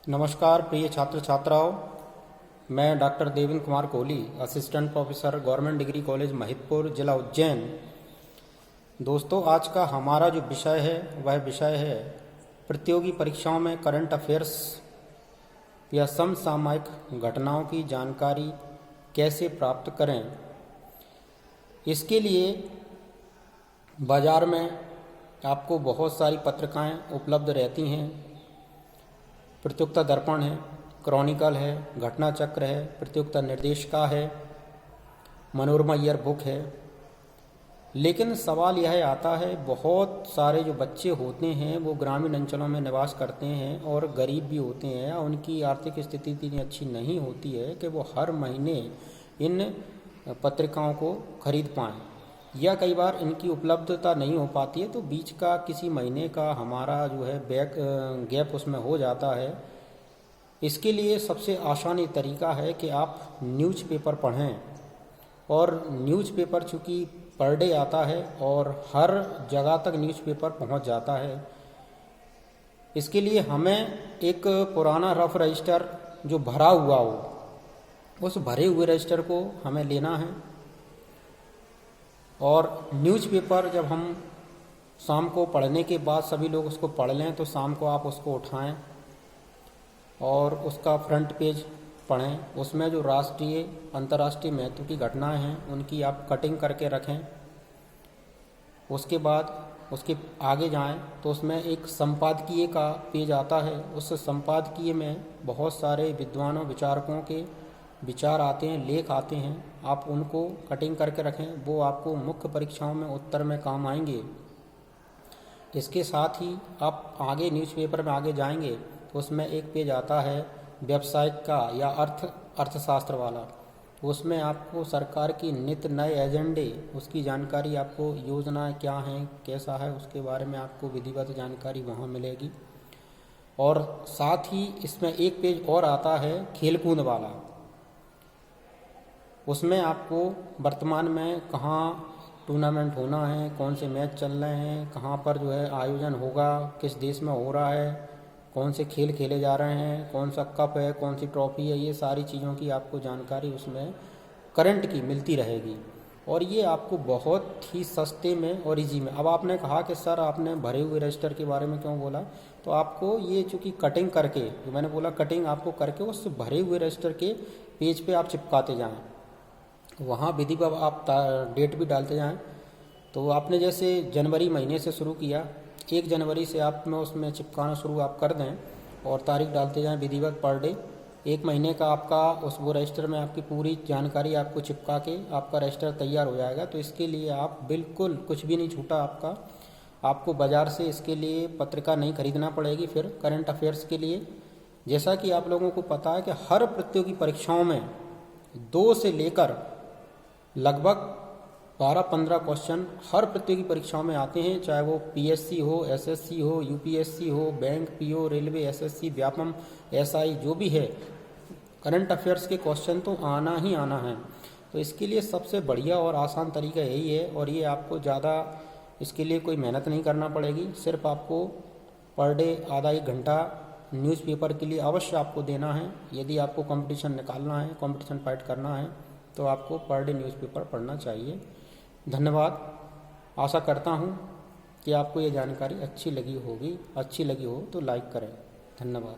नमस्कार प्रिय छात्र छात्राओं, मैं doctor Devendra Kumar Kohli, assistant professor government degree college Mahidpur, जिला उज्जैन। दोस्तों, आज का हमारा जो विषय है वह विषय है प्रतियोगी परीक्षाओं में करंट अफेयर्स या समसामयिक घटनाओं की जानकारी कैसे प्राप्त करें। इसके लिए बाज़ार में आपको बहुत सारी पत्रिकाएं उपलब्ध रहती हैं। प्रतियोगिता दर्पण है, क्रॉनिकल है, घटना चक्र है, प्रतियोगिता निर्देशिका है, मनोरमा ईयर बुक है। लेकिन सवाल यह आता है, बहुत सारे जो बच्चे होते हैं वो ग्रामीण अंचलों में निवास करते हैं और गरीब भी होते हैं। उनकी आर्थिक स्थिति इतनी अच्छी नहीं होती है कि वो हर महीने इन पत्रिकाओं को खरीद पाएँ, या कई बार इनकी उपलब्धता नहीं हो पाती है, तो बीच का किसी महीने का हमारा जो है गैप उसमें हो जाता है। इसके लिए सबसे आसान तरीका है कि आप न्यूज़पेपर पढ़ें। और न्यूज़पेपर चूँकि पर डे आता है और हर जगह तक न्यूज़पेपर पहुंच जाता है, इसके लिए हमें एक पुराना रफ रजिस्टर जो भरा हुआ हो, उस भरे हुए रजिस्टर को हमें लेना है। और न्यूज़पेपर जब हम शाम को पढ़ने के बाद सभी लोग उसको पढ़ लें, तो शाम को आप उसको उठाएं और उसका फ्रंट पेज पढ़ें। उसमें जो राष्ट्रीय अंतर्राष्ट्रीय महत्व की घटनाएं हैं उनकी आप कटिंग करके रखें। उसके बाद उसके आगे जाएं तो उसमें एक संपादकीय का पेज आता है। उस संपादकीय में बहुत सारे विद्वानों विचारकों के विचार आते हैं, लेख आते हैं। आप उनको कटिंग करके रखें, वो आपको मुख्य परीक्षाओं में उत्तर में काम आएंगे। इसके साथ ही आप आगे न्यूज़पेपर में आगे जाएंगे तो उसमें एक पेज आता है वेबसाइट का या अर्थशास्त्र वाला। उसमें आपको सरकार की नित्य नए एजेंडे, उसकी जानकारी, आपको योजनाएं क्या हैं, कैसा है, उसके बारे में आपको विधिवत जानकारी वहाँ मिलेगी। और साथ ही इसमें एक पेज और आता है खेलकूद वाला। उसमें आपको वर्तमान में कहाँ टूर्नामेंट होना है, कौन से मैच चल रहे हैं, कहाँ पर जो है आयोजन होगा, किस देश में हो रहा है, कौन से खेल खेले जा रहे हैं, कौन सा कप है, कौन सी ट्रॉफी है, ये सारी चीज़ों की आपको जानकारी उसमें करंट की मिलती रहेगी। और ये आपको बहुत ही सस्ते में और इजी में। अब आपने कहा कि सर आपने भरे हुए रजिस्टर के बारे में क्यों बोला, तो आपको ये चूँकि कटिंग करके, जो मैंने बोला कटिंग आपको करके उस भरे हुए रजिस्टर के पेज पे आप चिपकाते जाएँ। वहाँ विधि पर आप डेट भी डालते जाएं। तो आपने जैसे जनवरी महीने से शुरू किया, 1 जनवरी से आप में उसमें चिपकाना शुरू आप कर दें और तारीख डालते जाएं विधिवत पर डे। 1 महीने का आपका वो रजिस्टर में आपकी पूरी जानकारी आपको चिपका के आपका रजिस्टर तैयार हो जाएगा। तो इसके लिए आप बिल्कुल कुछ भी नहीं छूटा आपको बाज़ार से इसके लिए पत्रिका नहीं खरीदना पड़ेगी। फिर करंट अफेयर्स के लिए, जैसा कि आप लोगों को पता है कि हर प्रतियोगी परीक्षाओं में 2 से लेकर लगभग 12-15 क्वेश्चन हर प्रतियोगी परीक्षाओं में आते हैं, चाहे वो पीएससी हो, एसएससी हो, यूपीएससी हो, bank, PO, railway, SSC, Vyapam, SI, जो भी है, करंट अफेयर्स के क्वेश्चन तो आना ही आना है। तो इसके लिए सबसे बढ़िया और आसान तरीका यही है। और ये आपको ज़्यादा इसके लिए कोई मेहनत नहीं करना पड़ेगी। सिर्फ आपको पर डे आधा 1 घंटा न्यूज़पेपर के लिए अवश्य आपको देना है। यदि आपको कंपटीशन निकालना है, कंपटीशन फाइट करना है, तो आपको पर डे न्यूज़पेपर पढ़ना चाहिए। धन्यवाद। आशा करता हूँ कि आपको ये जानकारी अच्छी लगी होगी। अच्छी लगी हो तो लाइक करें। धन्यवाद।